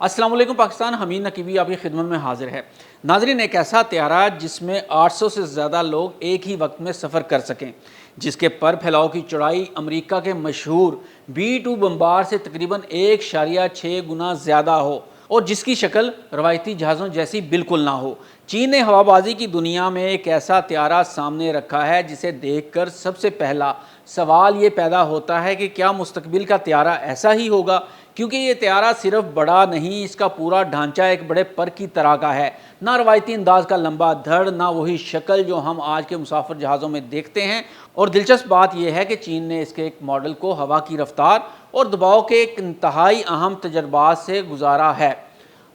अस्सलाम वालेकुम पाकिस्तान। हमीद नकीबी आपकी खिदमत में हाजिर है। नाजरीन, एक ऐसा त्यारा जिसमें 800 से ज़्यादा लोग एक ही वक्त में सफ़र कर सकें, जिसके पर फैलाव की चौड़ाई अमेरिका के मशहूर B-2 बम्बार से तकरीबन 1.6 गुना ज़्यादा हो और जिसकी शक्ल रवायती जहाज़ों जैसी बिल्कुल ना हो। चीन ने हवाबाजी की दुनिया में एक ऐसा त्यारा सामने रखा है जिसे देखकर सबसे पहला सवाल ये पैदा होता है कि क्या मुस्तकबिल का त्यारा ऐसा ही होगा, क्योंकि ये त्यारा सिर्फ बड़ा नहीं, इसका पूरा ढांचा एक बड़े पर की तरह का है। ना रवायती अंदाज का लंबा धड़, ना वही शक्ल जो हम आज के मुसाफिर जहाज़ों में देखते हैं। और दिलचस्प बात यह है कि चीन ने इसके एक मॉडल को हवा की रफ्तार और दबाव के एक इंतहाई अहम तजर्बात से गुजारा है।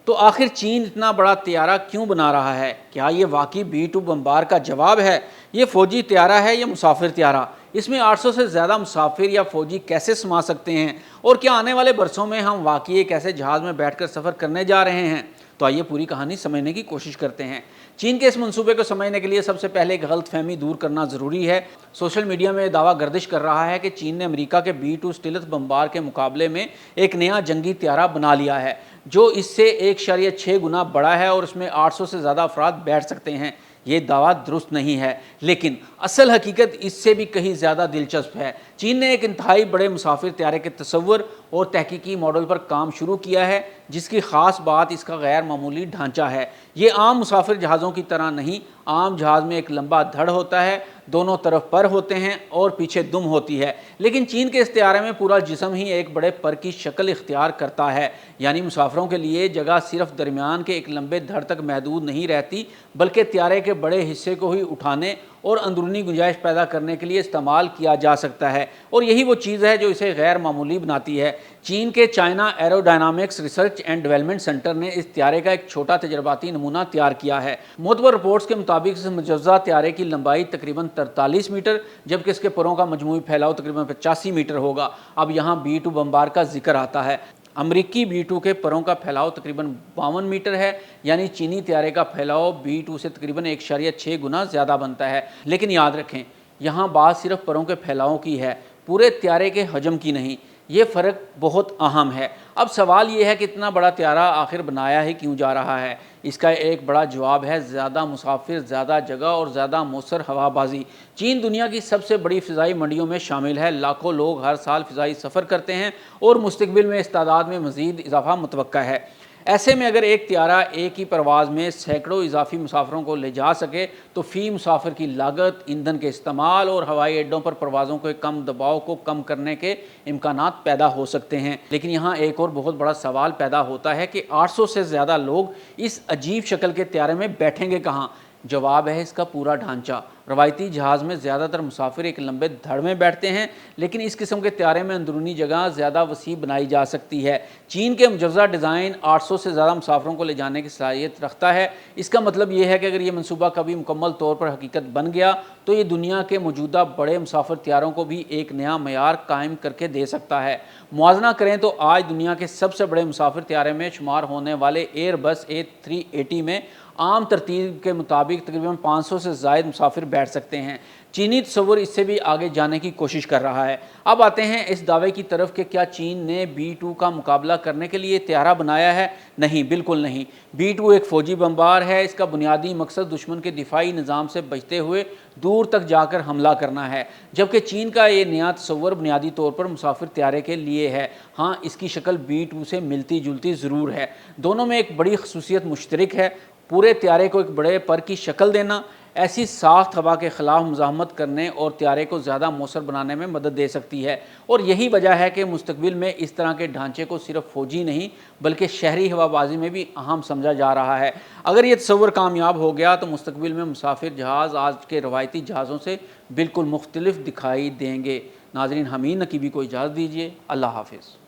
तो आखिर चीन इतना बड़ा त्यारा क्यों बना रहा है? क्या ये वाकई B-2 बम्बार का जवाब है? ये फ़ौजी त्यारा है या मुसाफिर त्यारा? इसमें 800 से ज़्यादा मुसाफिर या फ़ौजी कैसे समा सकते हैं? और क्या आने वाले बरसों में हम वाकई एक ऐसे जहाज़ में बैठकर सफ़र करने जा रहे हैं? तो आइए पूरी कहानी समझने की कोशिश करते हैं। चीन के इस मंसूबे को समझने के लिए सबसे पहले एक गलतफहमी दूर करना ज़रूरी है। सोशल मीडिया में दावा गर्दिश कर रहा है कि चीन ने अमेरिका के B-2 स्टिल्थ बम्बार के मुकाबले में एक नया जंगी त्यारा बना लिया है, जो इससे 1.6 गुना बड़ा है और उसमें 800 से ज़्यादा अफराद बैठ सकते हैं। ये दावा दुरुस्त नहीं है, लेकिन असल हकीकत इससे भी कहीं ज़्यादा दिलचस्प है। चीन ने एक इंतहाई बड़े मुसाफिर त्यारे के तस्वुर और तहकीकी मॉडल पर काम शुरू किया है, जिसकी ख़ास बात इसका गैर मामूली ढांचा है। ये आम मुसाफिर जहाज़ों की तरह नहीं। आम जहाज़ में एक लंबा धड़ होता है, दोनों तरफ पर होते हैं और पीछे दुम होती है, लेकिन चीन के इस त्यारे में पूरा जिस्म ही एक बड़े पर की शक्ल इख्तियार करता है। यानी मुसाफिरों के लिए जगह सिर्फ दरमियान के एक लंबे धड़ तक महदूद नहीं रहती, बल्कि त्यारे के बड़े हिस्से को ही उठाने और अंदरूनी गुंजाइश पैदा करने के लिए इस्तेमाल किया जा सकता है। और यही वो चीज़ है जो इसे गैर मामूली बनाती है। चीन के China aerodynamics research and development centre ने इस त्यारे का एक छोटा तजर्बाती नमूना तैयार किया है। मोतबर रिपोर्ट्स के मुताबिक इस मुजव्वज़ा त्यारे की लंबाई तकरीबन 43 मीटर, जबकि इसके परों का मजमूई फैलाव तकरीबन 85 मीटर होगा। अब यहाँ B-2 बम्बार का जिक्र आता है। अमरीकी B-2 के परों का फैलाव तकरीबन 52 मीटर है, यानी चीनी त्यारे का फैलाव B-2 से तकरीबन 1.6 गुना ज़्यादा बनता है। लेकिन याद रखें, यहाँ बात सिर्फ परों के फैलाव की है, पूरे त्यारे के हजम की नहीं। ये फ़र्क बहुत अहम है। अब सवाल ये है कि इतना बड़ा त्यारा आखिर बनाया ही क्यों जा रहा है? इसका एक बड़ा जवाब है ज़्यादा मुसाफिर, ज़्यादा जगह और ज़्यादा मौसर हवाबाजी। चीन दुनिया की सबसे बड़ी फ़िज़ाई मंडियों में शामिल है। लाखों लोग हर साल फ़िज़ाई सफ़र करते हैं और मुस्तक़बिल में इस तादाद में मज़ीद इजाफ़ा मुतवक्का है। ऐसे में अगर एक त्यारा एक ही परवाज़ में सैकड़ों इजाफी मुसाफिरों को ले जा सके, तो फ़ी मुसाफिर की लागत, ईंधन के इस्तेमाल और हवाई अड्डों पर परवाज़ों के कम दबाव को कम करने के इम्कानात पैदा हो सकते हैं। लेकिन यहाँ एक और बहुत बड़ा सवाल पैदा होता है कि 800 से ज़्यादा लोग इस अजीब शक्ल के त्यारे में बैठेंगे कहाँ? जवाब है इसका पूरा ढांचा। रवायती जहाज़ में ज़्यादातर मुसाफिर एक लंबे धड़ में बैठते हैं, लेकिन इस किस्म के त्यारे में अंदरूनी जगह ज़्यादा वसी बनाई जा सकती है। चीन के मुजव्वज़ा डिज़ाइन 800 से ज़्यादा मुसाफिरों को ले जाने की सलाहियत रखता है। इसका मतलब ये है कि अगर ये मनसूबा कभी मुकम्मल तौर पर हकीकत बन गया, तो ये दुनिया के मौजूदा बड़े मुसाफिर त्यारों को भी एक नया मयार कायम करके दे सकता है। मुआवजना करें तो आज दुनिया के सबसे बड़े मुसाफिर त्यारे में शुमार होने वाले एयरबस A380 में आम तरतीब के मुताबिक तकरीबन 500 से ज़ायद मुसाफिर बैठ सकते हैं। चीनी तस्वुर इससे भी आगे जाने की कोशिश कर रहा है। अब आते हैं इस दावे की तरफ कि क्या चीन ने B-2 का मुकाबला करने के लिए त्यारा बनाया है? नहीं, बिल्कुल नहीं। B-2 एक फ़ौजी बम्बार है। इसका बुनियादी मकसद दुश्मन के दिफाई निज़ाम से बचते हुए दूर तक जाकर हमला करना है, जबकि चीन का ये नया तस्वुर बुनियादी तौर पर मुसाफिर त्यारे के लिए है। हाँ, इसकी शक्ल B-2 से मिलती जुलती ज़रूर है। दोनों में एक बड़ी खसूसियत मुश्तरक है, पूरे त्यारे को एक बड़े पर की शक्ल देना। ऐसी साख्त हवा के ख़िलाफ़ मुज़ाहमत करने और त्यारे को ज़्यादा मौसर बनाने में मदद दे सकती है। और यही वजह है कि मुस्तक़बिल में इस तरह के ढांचे को सिर्फ फ़ौजी नहीं, बल्कि शहरी हवाबाजी में भी अहम समझा जा रहा है। अगर ये तस्वुर कामयाब हो गया, तो मुस्तक़बिल में मुसाफिर जहाज़ आज के रवायती जहाज़ों से बिल्कुल मुख्तलिफ दिखाई देंगे। नाज़रीन, हमीद नकीबी को इजाज़त दीजिए। अल्लाह हाफ़िज़।